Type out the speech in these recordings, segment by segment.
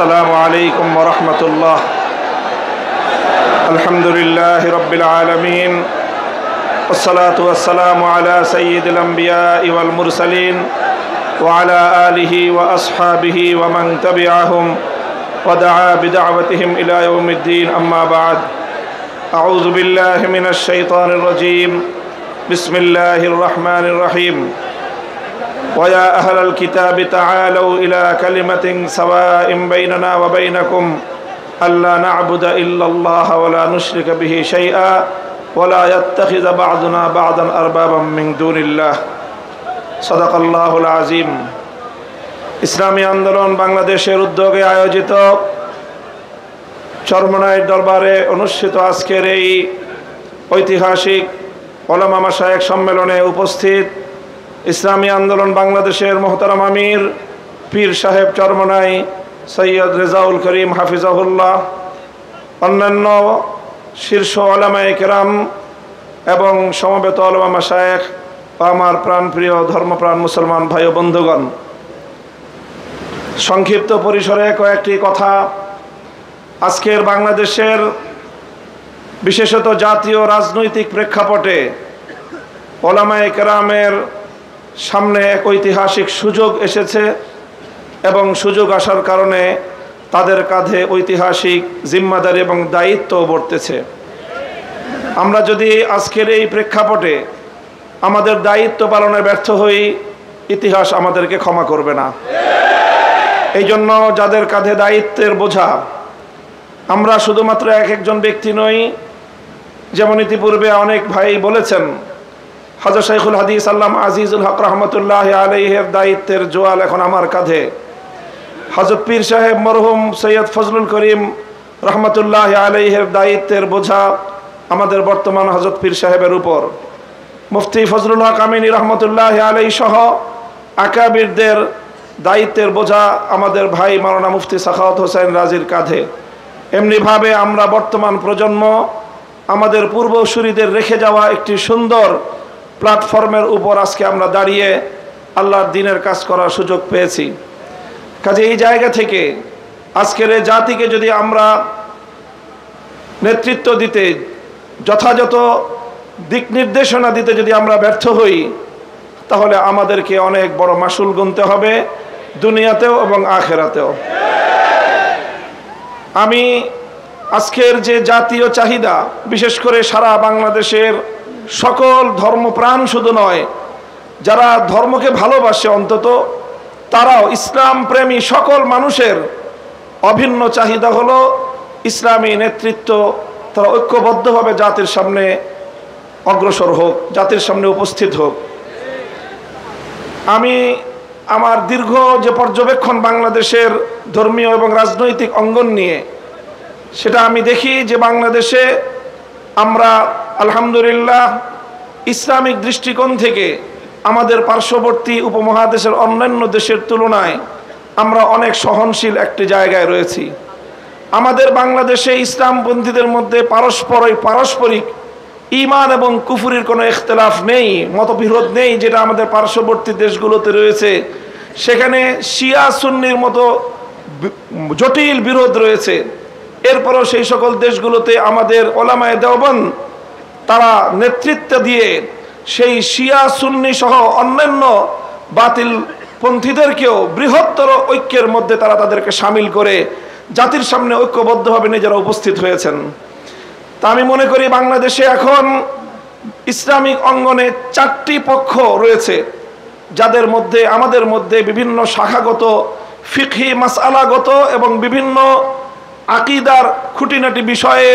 السلام عليكم ورحمة الله. الحمد لله رب العالمين والصلاة والسلام على سيد الأنبياء والمرسلين وعلى آله وأصحابه ومن تبعهم ودعا بدعوتهم إلى يوم الدين. أما بعد، أعوذ بالله من الشيطان الرجيم. بسم الله الرحمن الرحيم. ويا أهل الكتاب تعالوا إلى كلمة سواء بيننا وبينكم ألا نعبد إلا الله ولا نشرك به شيئا ولا يتخذ بعضنا بعضا أربابا من دون الله. صدق الله العظيم. ইসলামী আন্দোলন বাংলাদেশের উদ্যোগে আয়োজিত চরমনাইর দরবারে অনুষ্ঠিত আজকের এই ঐতিহাসিক ওলামা মাশায়েখ সম্মেলনে উপস্থিত ইসলামী আন্দোলন বাংলাদেশের মোহতারাম আমির পীর সাহেব চরমনাই সৈয়দ রেজাউল করিম হাফিজাহুল্লাহ, অন্যান্য শীর্ষ ওলামায়ে কেরাম এবং সমবেত ওলামা মাশায়েখ, আমার প্রাণপ্রিয় ধর্মপ্রাণ মুসলমান ভাই ও বন্ধুগণ, সংক্ষিপ্ত পরিসরে কয়েকটি কথা। আজকের বাংলাদেশের বিশেষত জাতীয় রাজনৈতিক প্রেক্ষাপটে ওলামায়ে কেরামের সামনে এক ঐতিহাসিক সুযোগ এসেছে এবং সুযোগ আসার কারণে তাদের কাঁধে ঐতিহাসিক জিম্মাদারি এবং দায়িত্ব বর্তেছে। আমরা যদি আজকের এই প্রেক্ষাপটে আমাদের দায়িত্ব পালনে ব্যর্থ হই, ইতিহাস আমাদেরকে ক্ষমা করবে না। এই জন্য যাদের কাঁধে দায়িত্বের বোঝা, আমরা শুধুমাত্র একজন ব্যক্তি নই। যেমন ইতিপূর্বে অনেক ভাই বলেছেন, হযরত শাইখুল হাদিস আল্লামা আজিজুল হক রহমতুল্লাহ আলাইহির দায়িত্বের জোয়াল এখন আমার কাঁধে। হযরত পীর সাহেব মরহুম সৈয়দ ফজলুল করিম রহমতুল্লাহ আলাইহির দায়িত্বের বোঝা আমাদের বর্তমান হযরত পীর সাহেবের উপর। মুফতি ফজলুল হক আমিনী রহমতুল্লাহ আলাইহি সহ আকাবিরদের দায়িত্বের বোঝা আমাদের ভাই মাওলানা মুফতি সাখাওয়াত হোসেন রাজির কাঁধে। এমনিভাবে আমরা বর্তমান প্রজন্ম আমাদের পূর্বসূরীদের রেখে যাওয়া একটি সুন্দর প্ল্যাটফর্মের উপর আজকে আমরা দাঁড়িয়ে আল্লাহর দ্বীনের কাজ করার সুযোগ পেয়েছি। কাজে এই জায়গা থেকে আজকের এই জাতিকে যদি আমরা নেতৃত্ব দিতে, যথাযথ দিক নির্দেশনা দিতে যদি আমরা ব্যর্থ হই, তাহলে আমাদেরকে অনেক বড় মাসুল গুনতে হবে, দুনিয়াতেও এবং আখিরাতেও। আমি আজকের যে জাতীয় চাহিদা, বিশেষ করে সারা বাংলাদেশের সকল ধর্মপ্রাণ শুধু নয়, যারা ধর্মকে ভালোবাসে অন্তত তারাও, ইসলাম প্রেমী সকল মানুষের অভিন্ন চাহিদা হলো ইসলামী নেতৃত্ব তারা ঐক্যবদ্ধভাবে জাতির সামনে অগ্রসর হোক, জাতির সামনে উপস্থিত হোক। আমি আমার দীর্ঘ যে পর্যবেক্ষণ বাংলাদেশের ধর্মীয় এবং রাজনৈতিক অঙ্গন নিয়ে, সেটা আমি দেখি যে বাংলাদেশে আমরা আলহামদুলিল্লাহ ইসলামিক দৃষ্টিকোণ থেকে আমাদের পার্শ্ববর্তী উপমহাদেশের অন্যান্য দেশের তুলনায় আমরা অনেক সহনশীল একটি জায়গায় রয়েছি। আমাদের বাংলাদেশে ইসলামপন্থীদের মধ্যে পারস্পরিক ঈমান এবং কুফরির কোনো ইখতিলাফ নেই, মতবিরোধ নেই, যেটা আমাদের পার্শ্ববর্তী দেশগুলোতে রয়েছে। সেখানে শিয়া সুন্নির মতো জটিল বিরোধ রয়েছে। এরপরও সেই সকল দেশগুলোতে আমাদের ওলামায়ে দেওবন্দ তারা নেতৃত্ব দিয়ে সেই শিয়া সুন্নি সহ অন্যান্য বাতিল পন্থীদেরকেও বৃহত্তর ঐক্যের মধ্যে তারা তাদেরকে সামিল করে জাতির সামনে ঐক্যবদ্ধভাবে নিজেরা উপস্থিত হয়েছেন। তা আমি মনে করি বাংলাদেশে এখন ইসলামিক অঙ্গনে 4টি পক্ষ রয়েছে, যাদের মধ্যে আমাদের মধ্যে বিভিন্ন শাখাগত, ফিকহি মাসআলাগত এবং বিভিন্ন আকীদার খুঁটিনাটি বিষয়ে,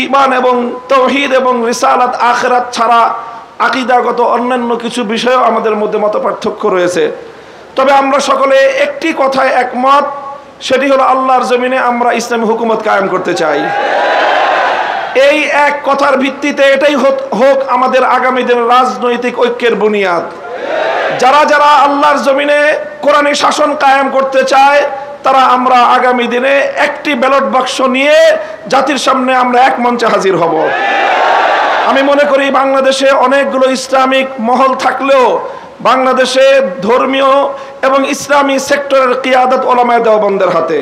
ঈমান এবং তাওহীদ এবং রিসালাত আখিরাত ছাড়া আকীদাগত অন্যান্য কিছু বিষয়েও আমাদের মধ্যে মতপার্থক্য রয়েছে। তবে আমরা সকলে একটি কথায় একমত, সেটি হলো আল্লাহর জমিনে আমরা ইসলামী হুকুমত কায়েম করতে চাই। এই এক কথার ভিত্তিতে এটাই হোক আমাদের আগামী দিনের রাজনৈতিক ঐক্যের বুনিয়াদ। যারা যারা আল্লাহর জমিনে কোরআনী শাসন কায়েম করতে চায়, তারা আমরা আগামী দিনে একটি ব্যালট বাক্স নিয়ে জাতির সামনে আমরা এক মঞ্চে হাজির হব। আমি মনে করি বাংলাদেশে অনেকগুলো ইসলামিক মহল থাকলেও বাংলাদেশে ধর্মীয় এবং ইসলামী সেক্টরের কিয়াদত ওলামায়ে দেওবন্দের হাতে।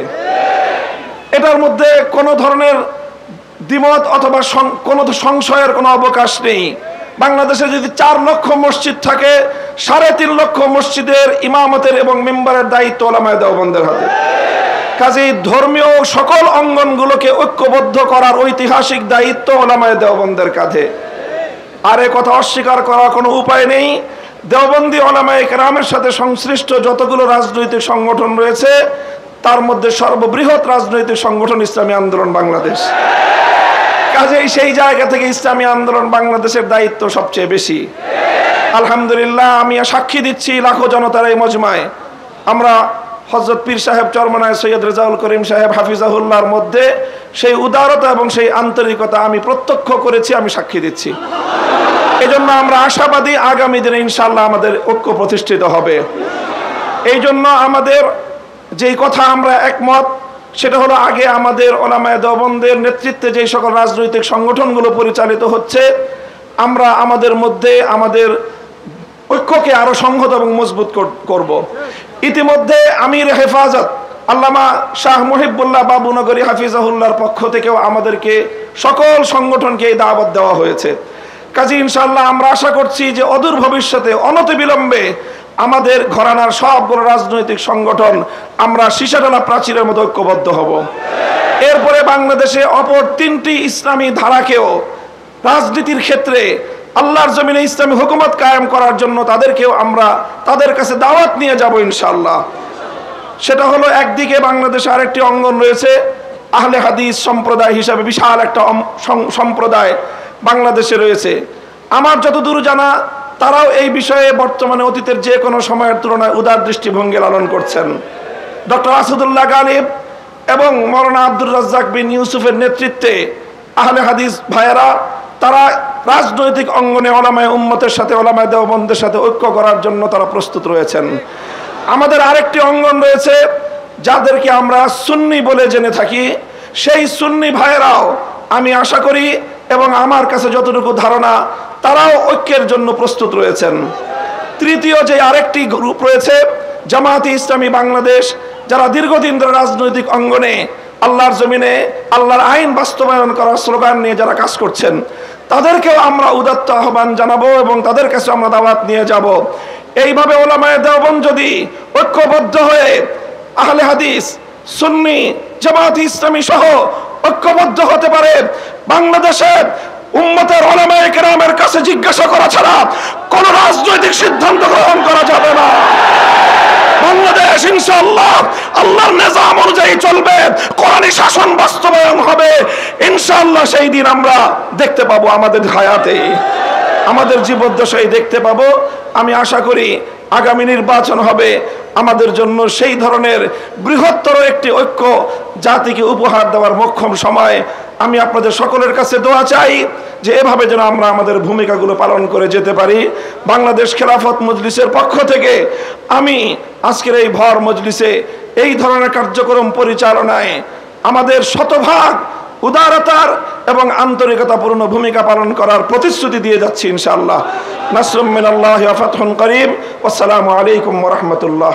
এটার মধ্যে কোনো ধরনের দ্বিমত অথবা কোনো সংশয়ের কোনো অবকাশ নেই। বাংলাদেশে যদি 4 লক্ষ মসজিদ থাকে, 3.5 লক্ষ মসজিদের ইমামতের এবং মেম্বারের দায়িত্ব ওলামায়ে দেওবন্দের হাতে। কাজেই ধর্মীয় সকল অঙ্গনগুলোকে ঐক্যবদ্ধ করার ঐতিহাসিক দায়িত্ব ওলামায়ে দেওবন্দের কাঁধে। আর এ কথা অস্বীকার করার কোনো উপায় নেই। দেওবন্দি ওলামায়ে কেরামের সাথে সংশ্লিষ্ট যতগুলো রাজনৈতিক সংগঠন রয়েছে, তার মধ্যে সর্ববৃহৎ রাজনৈতিক সংগঠন ইসলামী আন্দোলন বাংলাদেশ। কাজেই সেই জায়গা থেকে ইসলামী আন্দোলন বাংলাদেশের দায়িত্ব সবচেয়ে বেশি। আলহামদুলিল্লাহ, আমি সাক্ষী দিচ্ছি লাখো জনতার এই মজমায় আমরা হযরত পীর সাহেব চরমনায় সৈয়দ রেজাউল করিম সাহেব হাফিজাহুল্লাহর মধ্যে সেই উদারতা এবং সেই আন্তরিকতা আমি প্রত্যক্ষ করেছি, আমি সাক্ষী দিচ্ছি। এই জন্য আমরা আশাবাদী আগামী দিনে ইনশাআল্লাহ আমাদের ঐক্য প্রতিষ্ঠিত হবে। এই জন্য আমাদের যেই কথা আমরা একমত, সেটা হলো আগে আমাদের ওলামায়ে দেওবন্দের নেতৃত্বে যে সকল রাজনৈতিক সংগঠনগুলো পরিচালিত হচ্ছে, আমরা আমাদের মধ্যে আমাদের ঐক্যকে আরো সংহত এবং মজবুত করব। ইতিমধ্যে আমির হেফাজত আল্লামা শাহ মুহিবুল্লাহ বাবুনগরী হাফিজাহুল্লাহর পক্ষ থেকেও আমাদেরকে সকল সংগঠনকে এই দাওয়াত দেওয়া হয়েছে। কাজী ইনশাআল্লাহ আমরা আশা করছি যে অদূর ভবিষ্যতে অনতিবিলম্বে আমাদের ঘরানার সবগুলো রাজনৈতিক সংগঠন আমরা সীসাঢালা প্রাচীরের মতো ঐক্যবদ্ধ হব। এরপরে বাংলাদেশে অপর 3টি ইসলামী ধারাকেও রাজনীতির ক্ষেত্রে আল্লাহর জমিনে ইসলামী হুকুমত কায়েম করার জন্য তাদেরকেও আমরা তাদের কাছে দাওয়াত নিয়ে যাব ইনশাআল্লাহ। সেটা হলো, একদিকে বাংলাদেশে আরেকটি অঙ্গন রয়েছে আহলে হাদিস সম্প্রদায় হিসাবে বিশাল একটা সম্প্রদায় বাংলাদেশে রয়েছে। আমার যতদূর জানা, তারাও এই বিষয়ে বর্তমানে অতীতের যে কোনো সময়ের তুলনায় উদার দৃষ্টিভঙ্গি লালন করছেন। ডক্টর আসাদুল্লাহ গালিব এবং মৌলানা আব্দুর রাজ্জাক বিন ইউসুফের নেতৃত্বে আহলে হাদিস ভাইয়েরা তারা রাজনৈতিক অঙ্গনে ওলামায়ে উম্মতের সাথে ওলামায়ে দেওবন্দের সাথে ঐক্য করার জন্য তারা প্রস্তুত রয়েছেন। আমাদের আরেকটি অঙ্গন রয়েছে যাদেরকে আমরা সুন্নি বলে জেনে থাকি, সেই সুন্নি ভাইয়েরাও আমি আশা করি এবং আমার কাছে যতটুকু ধারণা, তারাও ঐক্যের জন্য প্রস্তুত রয়েছেন। তৃতীয় যে আরেকটি গ্রুপ রয়েছে জামায়াতে ইসলামী বাংলাদেশ, যারা দীর্ঘদিন ধরে রাজনৈতিক অঙ্গনে আল্লাহর জমিনে আল্লাহর আইন বাস্তবায়ন করার স্লোগান নিয়ে যারা কাজ করছেন, তাদেরকেও আমরা উদাত্ত আহ্বান জানাবো এবং তাদের কাছে আমরা দাওয়াত নিয়ে যাব। এইভাবে ওলামায়ে দেওবন্দ যদি ঐক্যবদ্ধ হয়ে আহলে হাদিস, সুন্নি, জামায়াতে ইসলামী সহ ঐক্যবদ্ধ হতে পারে, বাংলাদেশের উম্মতের ওলামায়ে কেরামের কাছে জিজ্ঞাসা করা ছাড়া কোন রাজনৈতিক সিদ্ধান্ত গ্রহণ করা যাবে না। বাংলাদেশ ইনশাআল্লাহ আল্লাহর নিজাম অনুযায়ী চলবে, কোরআনী শাসন বাস্তবায়ন হবে ইনশাআল্লাহ। সেই দিন আমরা দেখতে পাবো, আমাদের হায়াতে, আমাদের জীবদ্দশায় দেখতে পাবো। আমি আশা করি আগামী নির্বাচন হবে আমাদের জন্য সেই ধরনের বৃহত্তর একটি ঐক্য জাতিকে উপহার দেওয়ার মোক্ষম সময়। আমি আপনাদের সকলের কাছে দোয়া চাই যে এভাবে যেন আমরা আমাদের ভূমিকাগুলো পালন করে যেতে পারি। বাংলাদেশ খেলাফত মজলিসের পক্ষ থেকে আমি আজকের এই ভর মজলিসে এই ধরনের কার্যক্রম পরিচালনায় আমাদের শতভাগ উদারতার এবং আন্তরিকতাপূর্ণ ভূমিকা পালন করার প্রতিশ্রুতি দিয়ে যাচ্ছি ইনশাআল্লাহ। নাসরুম মিনাল্লাহি ওয়া ফাতহুন করিম। আসসালামু আলাইকুম ওয়া রাহমাতুল্লাহ।